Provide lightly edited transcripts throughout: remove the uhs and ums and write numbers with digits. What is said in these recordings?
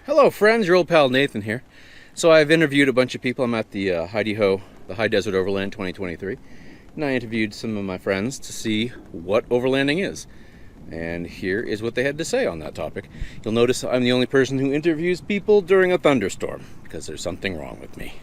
Hello friends, your old pal Nathan here. So I've interviewed a bunch of people. I'm at the Hi-de-Ho, the High Desert Overland 2023. And I interviewed some of my friends to see what overlanding is. And here is what they had to say on that topic. You'll notice I'm the only person who interviews people during a thunderstorm, because there's something wrong with me.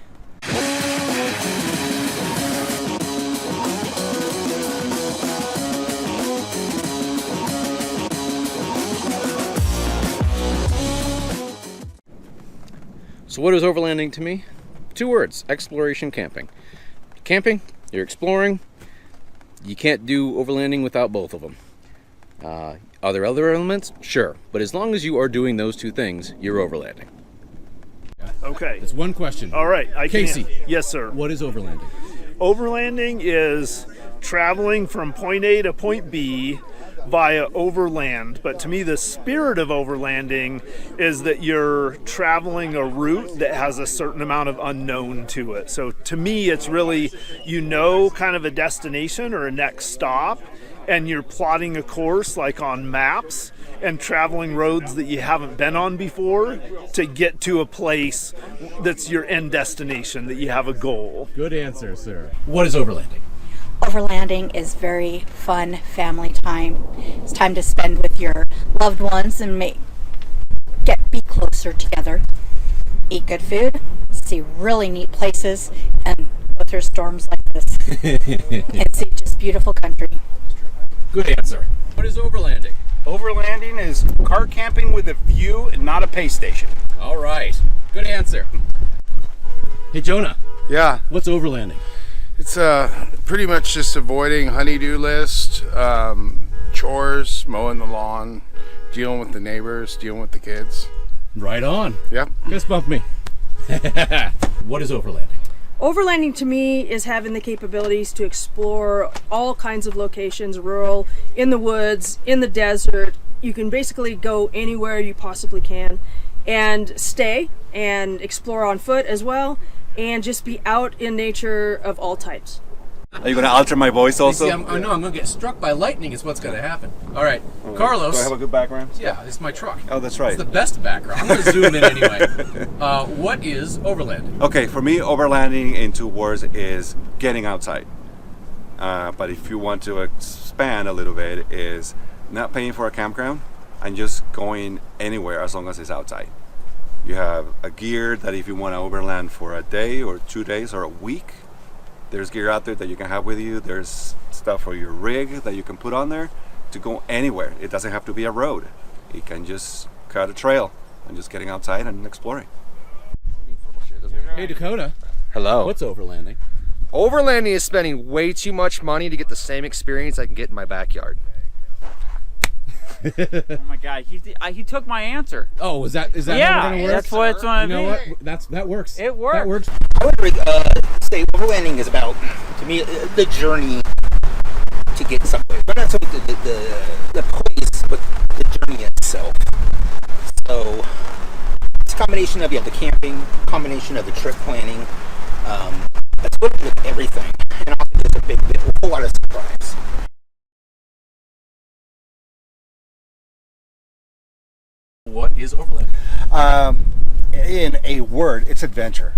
So what is overlanding to me? 2 words: exploration, camping. Camping, you're exploring. You can't do overlanding without both of them. Are there other elements? Sure. But as long as you are doing those 2 things, you're overlanding. Okay. It's one question. All right. Casey. Yes, sir. What is overlanding? Overlanding is traveling from point A to point B via overland. But to me, the spirit of overlanding is that you're traveling a route that has a certain amount of unknown to it. So to me, it's really, kind of a destination or a next stop, and you're plotting a course like on maps and traveling roads that you haven't been on before to get to a place that's your end destination, that you have a goal. Good answer, sir. What is overlanding? Overlanding is very fun family time. It's time to spend with your loved ones and be closer together. Eat good food, see really neat places, and go through storms like this. And see just beautiful country. Good answer. What is overlanding? Overlanding is car camping with a view and not a pay station. All right. Good answer. Hey, Jonah. Yeah, What's overlanding? it's pretty much just avoiding honey-do list, chores, mowing the lawn, dealing with the neighbors, dealing with the kids. Right on. Yep. Fist bump me. What is overlanding? Overlanding to me is having the capabilities to explore all kinds of locations, rural, in the woods, in the desert. You can basically go anywhere you possibly can and stay and explore on foot as well, and just be out in nature of all types. Are you going to alter my voice also? See, I'm going to get struck by lightning is what's going to happen. All right, Carlos. Do I have a good background? Yeah, this is my truck. Oh, that's right. It's the best background. I'm going to zoom in anyway. What is overlanding? Okay, for me, overlanding in 2 words is getting outside. But if you want to expand a little bit, is not paying for a campground and just going anywhere as long as it's outside. You have a gear that if you want to overland for a day or 2 days or a week, there's gear out there that you can have with you. There's stuff for your rig that you can put on there to go anywhere. It doesn't have to be a road. You can just cut a trail and just getting outside and exploring. Hey, Dakota. Hello. What's overlanding? Overlanding is spending way too much money to get the same experience I can get in my backyard. Oh my God, he took my answer. Oh, is that Yeah, how we're gonna work? that's what it's gonna You know be. what? That works. It works. That works. I would say overlanding is about, to me, the journey to get somewhere. But not so the place, but the journey itself. So it's a combination of the camping, combination of the trip planning. That's what with everything. And often there's a whole lot of surprise. What is overlanding? In a word, it's adventure.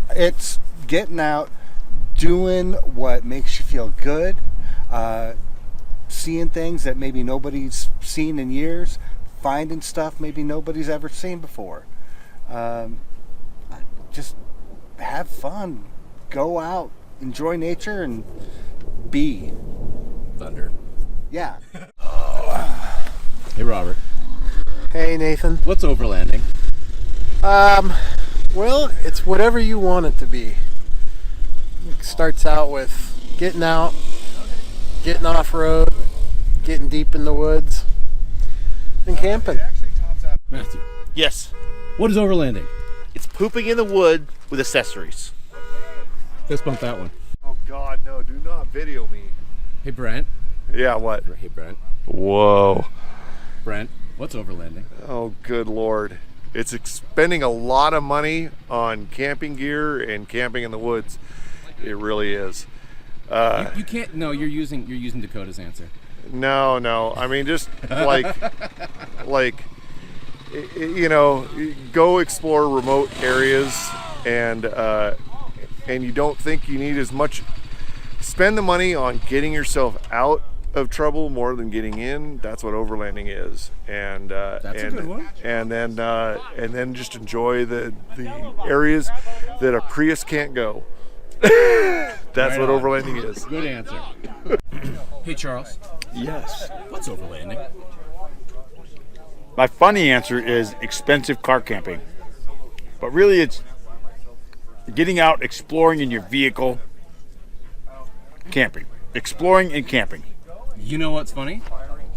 It's getting out, doing what makes you feel good, seeing things that maybe nobody's seen in years, finding stuff maybe nobody's ever seen before. Just have fun, go out, enjoy nature, and be. Thunder. Yeah. Hey, Robert. Hey, Nathan. What's overlanding? Well, it's whatever you want it to be. It starts out with getting out, getting off-road, getting deep in the woods, and camping. Matthew. Yes. What is overlanding? It's pooping in the wood with accessories. Fist bump that one. Oh God, no! Do not video me. Hey, Brent. Yeah, what? Hey, Brent. Whoa. Brent, what's overlanding? Oh, good Lord. It's spending a lot of money on camping gear and camping in the woods. It really is. You can't. No, you're using No. I mean, just like you know, go explore remote areas, and you don't think you need as much. Spend the money on getting yourself out of trouble more than getting in. That's what overlanding is, and That's a good one. And then just enjoy the areas that a Prius can't go. That's what overlanding is. Good answer. Hey, Charles. Yes. What's overlanding? My funny answer is expensive car camping. But really it's getting out, exploring in your vehicle, camping. Exploring and camping. You know what's funny?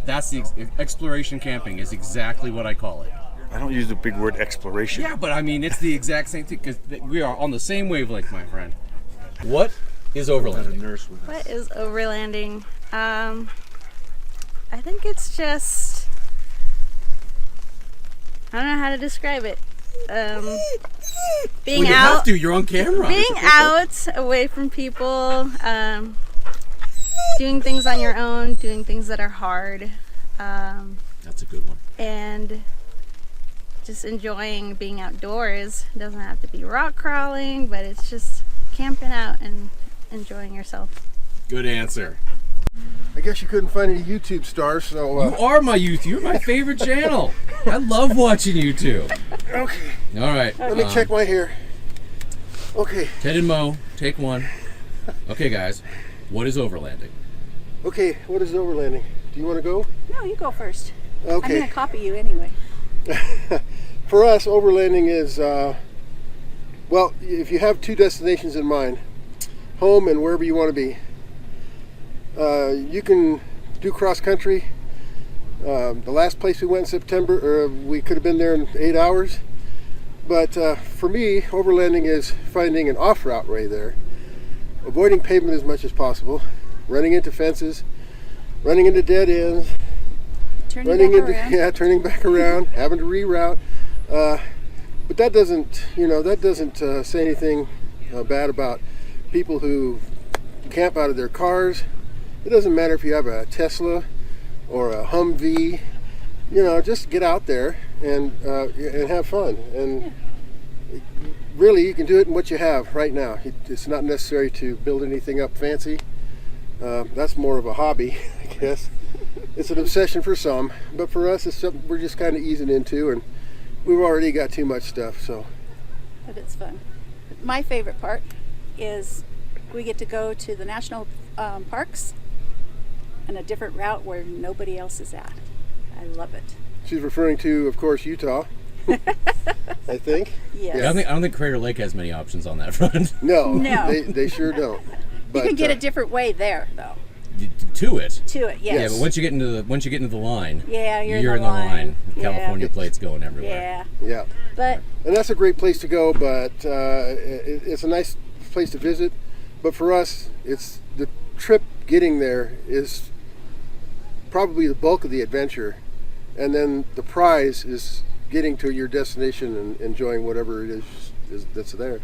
That's the exploration camping is exactly what I call it. I don't use the big word exploration. Yeah, but I mean, it's the exact same thing because we are on the same wavelength, my friend. What is overlanding? What is overlanding? I think it's just, I don't know how to describe it. Being well, you out. have to. You're on camera. Being out, away from people, doing things on your own, doing things that are hard. That's a good one. And just enjoying being outdoors. It doesn't have to be rock crawling, but it's just camping out and enjoying yourself. Good answer. I guess you couldn't find any YouTube stars, so... You are my youth. You're my favorite channel. I love watching YouTube. Okay. All right. Let me check my hair. Okay. Ted and Mo, take one. Okay, guys. What is overlanding? Okay, what is overlanding? Do you want to go? No, you go first. Okay. I'm going to copy you anyway. For us, overlanding is, well, if you have two destinations in mind, home and wherever you want to be, you can do cross country. The last place we went in September, we could have been there in 8 hours. But for me, overlanding is finding an off route right there, avoiding pavement as much as possible, running into fences, running into dead ends, turning back around, having to reroute. But that doesn't, say anything bad about people who camp out of their cars. It doesn't matter if you have a Tesla or a Humvee. Just get out there and have fun. And really, you can do it in what you have right now. It's not necessary to build anything up fancy. That's more of a hobby, I guess. It's an obsession for some, but for us, it's something we're just kind of easing into, and we've already got too much stuff. So. But it's fun. My favorite part is we get to go to the national parks on a different route where nobody else is at. I love it. She's referring to, of course, Utah. I think. Yes. Yeah, I don't think Crater Lake has many options on that front. No. They sure don't. But, you can get a different way there, though. To it. To it, yes. Yeah, but once you get into the line, yeah, you're in the line. California plates going everywhere. Yeah. But and that's a great place to go, but it's a nice place to visit. But for us, it's the trip getting there is probably the bulk of the adventure, and then the prize is getting to your destination and enjoying whatever it is that's there.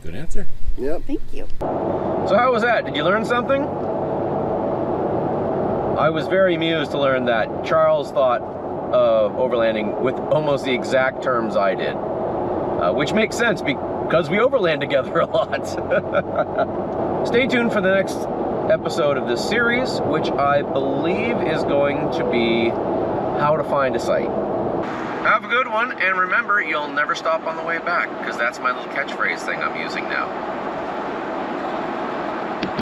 Good answer. Yep. Thank you. So how was that? Did you learn something? I was very amused to learn that Charles thought of overlanding with almost the exact terms I did, which makes sense because we overland together a lot. Stay tuned for the next episode of this series, which I believe is going to be how to find a site. Have a good one, and remember, you'll never stop on the way back, because that's my little catchphrase thing I'm using now.